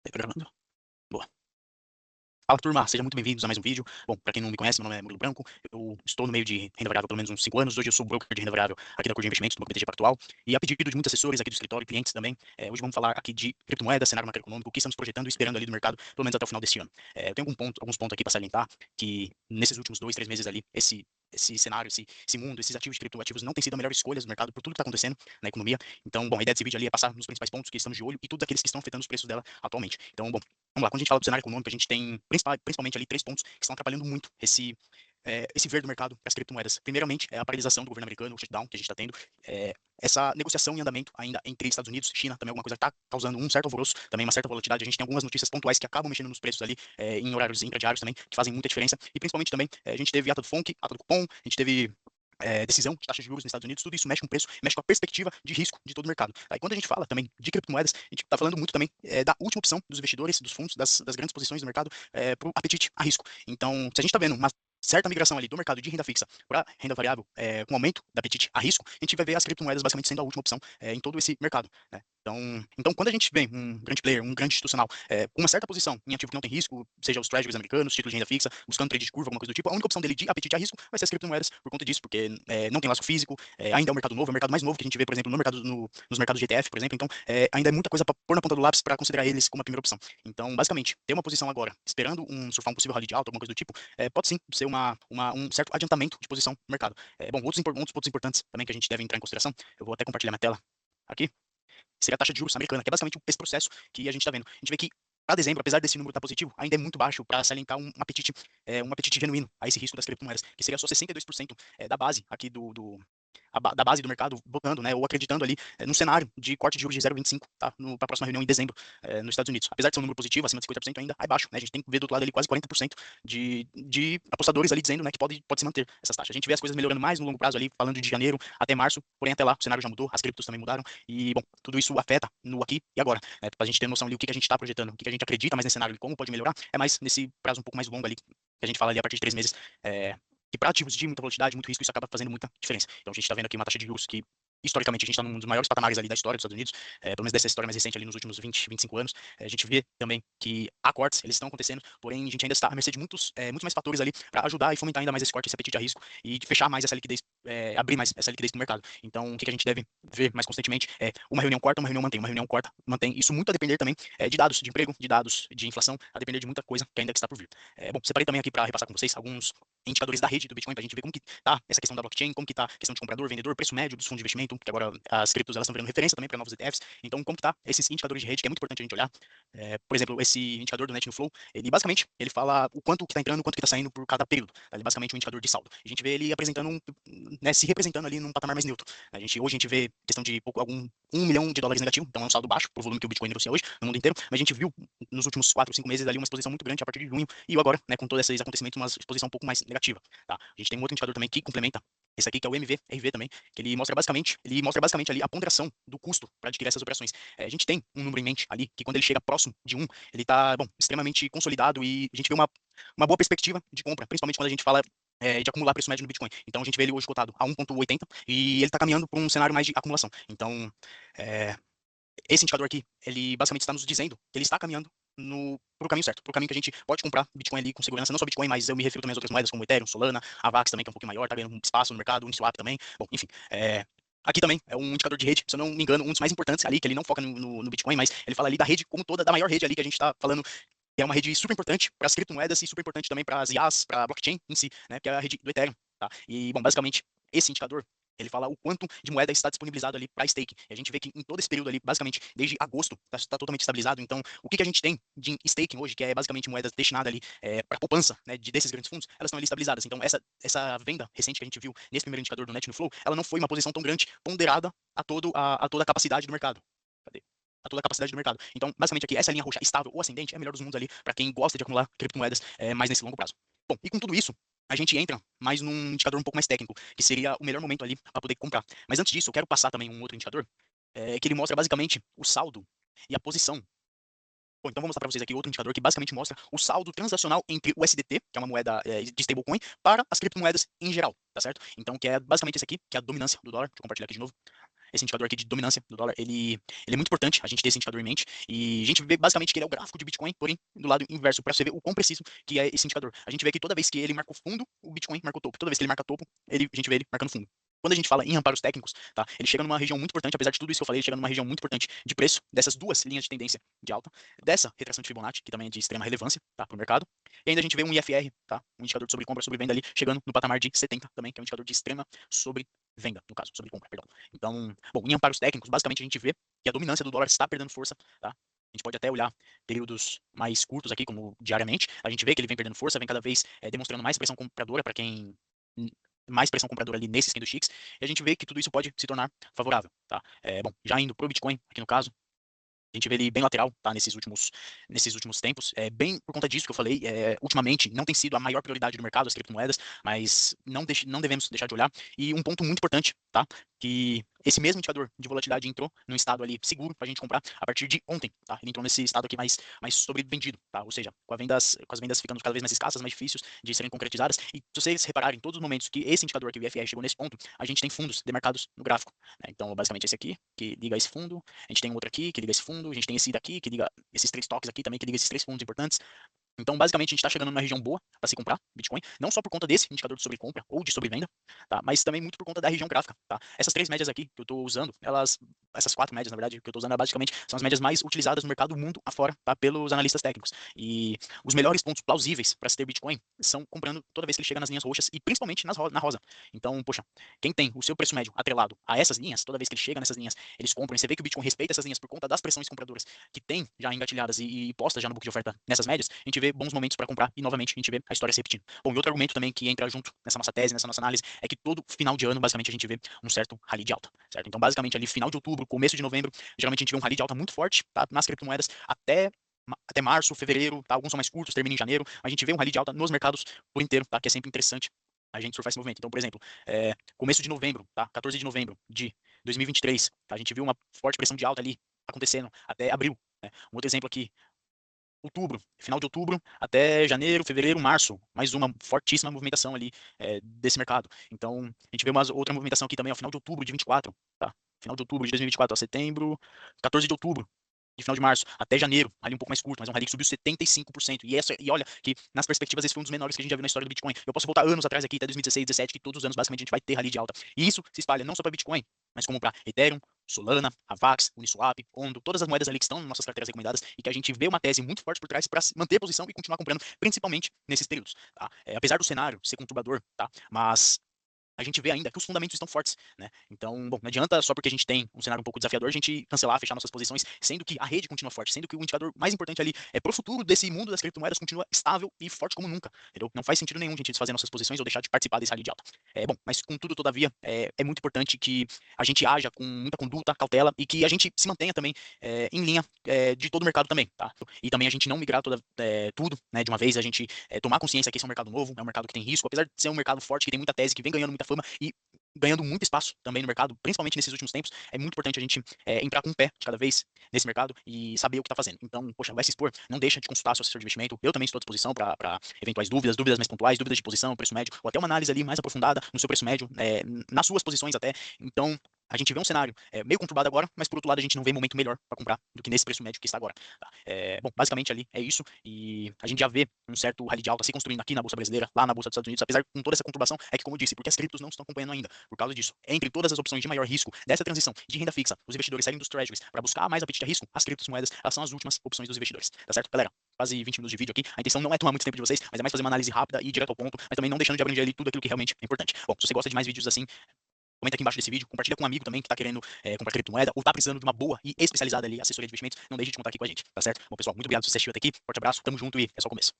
Tá gravando? Boa. Fala, turma, sejam muito bem-vindos a mais um vídeo. Bom, para quem não me conhece, meu nome é Murilo Branco, eu estou no meio de renda variável há pelo menos uns 5 anos. Hoje eu sou broker de renda variável aqui da Cor de Investimentos, do Banco BTG Pactual, e a pedido de muitos assessores aqui do escritório, clientes também, hoje vamos falar aqui de criptomoedas, cenário macroeconômico, o que estamos projetando e esperando ali do mercado, pelo menos até o final desse ano. Eu tenho alguns pontos aqui para salientar, que nesses últimos 2, 3 meses ali, esse cenário, esse mundo, esses ativos de criptoativos não têm sido a melhor escolha do mercado por tudo que está acontecendo na economia. Então, bom, a ideia desse vídeo ali é passar nos principais pontos que estamos de olho e todos aqueles que estão afetando os preços dela atualmente. Então, bom, vamos lá, quando a gente fala do cenário econômico, a gente tem principalmente ali 3 pontos que estão atrapalhando muito esse ver do mercado para as criptomoedas. Primeiramente, é a paralisação do governo americano, o shutdown que a gente está tendo, essa negociação em andamento ainda entre Estados Unidos e China, também alguma coisa que está causando um certo alvoroço, também uma certa volatilidade. A gente tem algumas notícias pontuais que acabam mexendo nos preços ali, em horários intradiários também, que fazem muita diferença, e principalmente também, a gente teve ata do FONC, ata do cupom, a gente teve decisão de taxa de juros nos Estados Unidos, tudo isso mexe com o preço, mexe com a perspectiva de risco de todo o mercado. Aí quando a gente fala também de criptomoedas, a gente está falando muito também da última opção dos investidores, dos fundos, das grandes posições do mercado, para o apetite a risco. Então, se a gente está vendo uma certa migração ali do mercado de renda fixa para renda variável, com aumento do apetite a risco, a gente vai ver as criptomoedas basicamente sendo a última opção em todo esse mercado, né? Então, quando a gente vê um grande player, um grande institucional, com uma certa posição em ativo que não tem risco, seja os treasuries americanos, títulos de renda fixa, buscando trade de curva, alguma coisa do tipo, a única opção dele de apetite a risco vai ser as criptomoedas por conta disso, porque não tem laço físico, ainda é um mercado novo, é o mercado mais novo que a gente vê, por exemplo, nos mercados de ETF, por exemplo. Então, ainda é muita coisa para pôr na ponta do lápis para considerar eles como a primeira opção. Então, basicamente, ter uma posição agora, esperando surfar um possível rally de alta, alguma coisa do tipo, pode sim ser um certo adiantamento de posição no mercado. Bom, outros pontos importantes também que a gente deve entrar em consideração, eu vou até compartilhar minha tela aqui, seria a taxa de juros americana, que é basicamente esse processo que a gente está vendo. A gente vê que para dezembro, apesar desse número estar positivo, ainda é muito baixo para salientar um apetite genuíno a esse risco das criptomoedas, que seria só 62% da base aqui da base do mercado votando, né, ou acreditando ali no cenário de corte de juros de 0,25, tá, para a próxima reunião em dezembro nos Estados Unidos. Apesar de ser um número positivo, acima de 50% ainda é baixo, né, a gente tem que ver do outro lado ali quase 40% de apostadores ali dizendo, né, que pode se manter essas taxas. A gente vê as coisas melhorando mais no longo prazo ali, falando de janeiro até março, porém até lá o cenário já mudou, as criptos também mudaram e, bom, tudo isso afeta no aqui e agora, né, para a gente ter noção ali o que a gente está projetando, o que a gente acredita mais nesse cenário e como pode melhorar, é mais nesse prazo um pouco mais longo ali, que a gente fala ali a partir de 3 meses, que para ativos de muita volatilidade, muito risco, isso acaba fazendo muita diferença. Então a gente está vendo aqui uma taxa de juros que, historicamente, a gente está num dos maiores patamares ali da história dos Estados Unidos, pelo menos dessa história mais recente ali nos últimos 20, 25 anos. A gente vê também que há cortes, eles estão acontecendo, porém a gente ainda está à mercê de muitos mais fatores ali para ajudar e fomentar ainda mais esse corte, esse apetite a risco e de fechar mais essa liquidez, abrir mais essa liquidez no mercado. Então o que a gente deve ver mais constantemente é uma reunião corta, uma reunião corta, mantém. Isso muito a depender também de dados de emprego, de dados de inflação, a depender de muita coisa que ainda está por vir. Bom, separei também aqui para repassar com vocês alguns indicadores da rede do Bitcoin, para a gente ver como que tá essa questão da blockchain, como que tá a questão de comprador, vendedor, preço médio dos fundos de investimento, que agora as criptos elas estão virando referência também para novos ETFs. Então, como que tá esses indicadores de rede, que é muito importante a gente olhar. Por exemplo, esse indicador do Net Flow, ele basicamente ele fala o quanto que está entrando, o quanto que está saindo por cada período. Ele é basicamente um indicador de saldo. A gente vê ele apresentando, né, se representando ali num patamar mais neutro. Hoje a gente vê questão de algum $1 milhão negativo, então é um saldo baixo pro volume que o Bitcoin negocia hoje no mundo inteiro, mas a gente viu nos últimos 4, 5 meses ali uma exposição muito grande a partir de junho e agora, né, com todos esses acontecimentos, uma exposição um pouco mais negativa, tá? A gente tem um outro indicador também que complementa esse aqui, que é o MVRV também, que ele mostra basicamente ali a ponderação do custo para adquirir essas operações. A gente tem um número em mente ali, que quando ele chega próximo de 1, ele está, bom, extremamente consolidado e a gente vê uma boa perspectiva de compra, principalmente quando a gente fala de acumular preço médio no Bitcoin. Então a gente vê ele hoje cotado a 1,80 e ele está caminhando para um cenário mais de acumulação. Então, esse indicador aqui, ele basicamente está nos dizendo que ele está caminhando pro caminho certo, pro caminho que a gente pode comprar Bitcoin ali com segurança, não só Bitcoin, mas eu me refiro também às outras moedas, como Ethereum, Solana, Avax também, que é um pouquinho maior, tá ganhando espaço no mercado, Uniswap também, bom, enfim, aqui também é um indicador de rede, se eu não me engano, um dos mais importantes ali, que ele não foca no Bitcoin, mas ele fala ali da rede como toda, da maior rede ali que a gente está falando, que é uma rede super importante para as criptomoedas e super importante também para as IaaS, para a blockchain em si, né, que é a rede do Ethereum, tá? E, bom, basicamente, esse indicador, ele fala o quanto de moeda está disponibilizado ali para stake. E a gente vê que em todo esse período ali, basicamente, desde agosto, está totalmente estabilizado. Então, o que a gente tem de staking hoje, que é basicamente moedas destinadas ali para poupança, né, desses grandes fundos, elas estão ali estabilizadas. Então, essa venda recente que a gente viu nesse primeiro indicador do Net Flow, ela não foi uma posição tão grande, ponderada a toda a capacidade do mercado. Cadê? A toda a capacidade do mercado. Então, basicamente aqui, essa linha roxa estável ou ascendente é a melhor dos mundos ali para quem gosta de acumular criptomoedas mais nesse longo prazo. Bom, e com tudo isso, a gente entra mais num indicador um pouco mais técnico, que seria o melhor momento ali para poder comprar. Mas antes disso, eu quero passar também um outro indicador, que ele mostra basicamente o saldo e a posição. Bom, então vou mostrar para vocês aqui outro indicador que basicamente mostra o saldo transacional entre o USDT, que é uma moeda de stablecoin, para as criptomoedas em geral, tá certo? Então, que é basicamente esse aqui, que é a dominância do dólar. Deixa eu compartilhar aqui de novo. esse indicador aqui de dominância do dólar, ele é muito importante a gente ter esse indicador em mente, e a gente vê basicamente que ele é o gráfico de Bitcoin, porém do lado inverso, para você ver o quão preciso que é esse indicador. A gente vê que toda vez que ele marca o fundo, o Bitcoin marca o topo. Toda vez que ele marca topo, a gente vê ele marcando fundo. Quando a gente fala em amparos técnicos, tá? Ele chega numa região muito importante, apesar de tudo isso que eu falei, ele chega numa região muito importante de preço dessas duas linhas de tendência de alta, dessa retração de Fibonacci, que também é de extrema relevância, tá, para o mercado. E ainda a gente vê um IFR, tá? Um indicador de sobre compra, sobre venda ali, chegando no patamar de 70 também, que é um indicador de extrema sobre venda, no caso, sobre compra, perdão. Então, bom, em amparos técnicos, basicamente a gente vê que a dominância do dólar está perdendo força, tá? A gente pode até olhar períodos mais curtos aqui, como diariamente. A gente vê que ele vem perdendo força, vem cada vez demonstrando mais pressão compradora para quem mais pressão compradora ali nesses candlesticks, e a gente vê que tudo isso pode se tornar favorável, tá? Bom, já indo pro Bitcoin, aqui no caso, a gente vê ele bem lateral, tá? Nesses últimos tempos. Bem por conta disso que eu falei, ultimamente não tem sido a maior prioridade do mercado as criptomoedas, mas não devemos deixar de olhar. E um ponto muito importante, tá? Que esse mesmo indicador de volatilidade entrou num estado ali seguro para a gente comprar a partir de ontem, tá? Ele entrou nesse estado aqui mais sobrevendido, tá? Ou seja, com as vendas ficando cada vez mais escassas, mais difíceis de serem concretizadas. E se vocês repararem, em todos os momentos que esse indicador aqui, o IFR, chegou nesse ponto, a gente tem fundos demarcados no gráfico, né? Então, basicamente esse aqui, que liga esse fundo, a gente tem outro aqui que liga esse fundo, a gente tem esse daqui que liga esses três toques aqui também, que liga esses três fundos importantes. Então, basicamente, a gente está chegando numa região boa para se comprar Bitcoin, não só por conta desse indicador de sobrecompra ou de sobrevenda, tá? Mas também muito por conta da região gráfica, tá? Essas três médias aqui que eu estou usando, essas quatro médias, na verdade, que eu estou usando, basicamente são as médias mais utilizadas no mercado mundo afora, tá? Pelos analistas técnicos. E os melhores pontos plausíveis para se ter Bitcoin são comprando toda vez que ele chega nas linhas roxas e principalmente na rosa. Então, poxa, quem tem o seu preço médio atrelado a essas linhas, toda vez que ele chega nessas linhas, eles compram, e você vê que o Bitcoin respeita essas linhas por conta das pressões compradoras que tem já engatilhadas e postas já no book de oferta nessas médias, a gente vê bons momentos para comprar e novamente a gente vê a história se repetindo. Bom, e outro argumento também que entra junto nessa nossa tese, nessa nossa análise, é que todo final de ano, basicamente, a gente vê um certo rally de alta, certo? Então, basicamente, ali final de outubro, começo de novembro, geralmente a gente vê um rally de alta muito forte, tá? Nas criptomoedas até março, fevereiro, tá? Alguns são mais curtos, termina em janeiro, a gente vê um rally de alta nos mercados por inteiro, tá? Que é sempre interessante a gente surfar esse movimento. Então, por exemplo, começo de novembro, tá? 14 de novembro de 2023, tá? A gente viu uma forte pressão de alta ali acontecendo até abril, né? Um outro exemplo aqui, outubro, final de outubro até janeiro, fevereiro, março, mais uma fortíssima movimentação ali desse mercado. Então, a gente vê uma outra movimentação aqui também ao final de outubro de 24, tá? Final de outubro de 2024 a setembro, 14 de outubro, de final de março até janeiro, ali um pouco mais curto, mas um rally que subiu 75%. E olha que nas perspectivas esse foi um dos menores que a gente já viu na história do Bitcoin. Eu posso voltar anos atrás aqui, até 2016, 2017, que todos os anos basicamente a gente vai ter rally de alta. E isso se espalha não só para Bitcoin, mas como para Ethereum, Solana, Avax, Uniswap, Ondo, todas as moedas ali que estão nas nossas carteiras recomendadas e que a gente vê uma tese muito forte por trás para manter a posição e continuar comprando, principalmente nesses períodos. Tá? Apesar do cenário ser conturbador, tá? Mas a gente vê ainda que os fundamentos estão fortes, né? Então, bom, não adianta só porque a gente tem um cenário um pouco desafiador a gente cancelar, fechar nossas posições, sendo que a rede continua forte, sendo que o indicador mais importante ali pro futuro desse mundo das criptomoedas continua estável e forte como nunca, entendeu? Não faz sentido nenhum a gente desfazer nossas posições ou deixar de participar desse rally de alta. Bom, mas contudo, todavia, é muito importante que a gente haja com muita conduta, cautela e que a gente se mantenha também em linha de todo o mercado também, tá? E também a gente não migrar tudo, né, de uma vez, a gente tomar consciência que esse é um mercado novo, é um mercado que tem risco, apesar de ser um mercado forte, que tem muita tese, que vem ganhando muita fama e ganhando muito espaço também no mercado, principalmente nesses últimos tempos, é muito importante a gente entrar com um pé de cada vez nesse mercado e saber o que está fazendo. Então, poxa, vai se expor, não deixa de consultar seu assessor de investimento. Eu também estou à disposição para eventuais dúvidas mais pontuais, dúvidas de posição, preço médio, ou até uma análise ali mais aprofundada no seu preço médio, nas suas posições até. Então, a gente vê um cenário meio conturbado agora, mas por outro lado a gente não vê momento melhor para comprar do que nesse preço médio que está agora. Tá? Bom, basicamente ali é isso, e a gente já vê um certo rally de alta se construindo aqui na Bolsa Brasileira, lá na Bolsa dos Estados Unidos, apesar com toda essa conturbação, é que, como eu disse, porque as criptos não estão acompanhando ainda, por causa disso. Entre todas as opções de maior risco dessa transição de renda fixa, os investidores saírem dos treasuries para buscar mais apetite a risco, as criptomoedas, elas são as últimas opções dos investidores, tá certo, galera? Quase 20 minutos de vídeo aqui, a intenção não é tomar muito tempo de vocês, mas é mais fazer uma análise rápida e direto ao ponto, mas também não deixando de abranger ali tudo aquilo que realmente é importante. Bom, se você gosta de mais vídeos assim, comenta aqui embaixo desse vídeo, compartilha com um amigo também que está querendo comprar criptomoeda ou está precisando de uma boa e especializada ali assessoria de investimentos, não deixe de contar aqui com a gente, tá certo? Bom, pessoal, muito obrigado por você assistiu até aqui, forte abraço, tamo junto e é só o começo.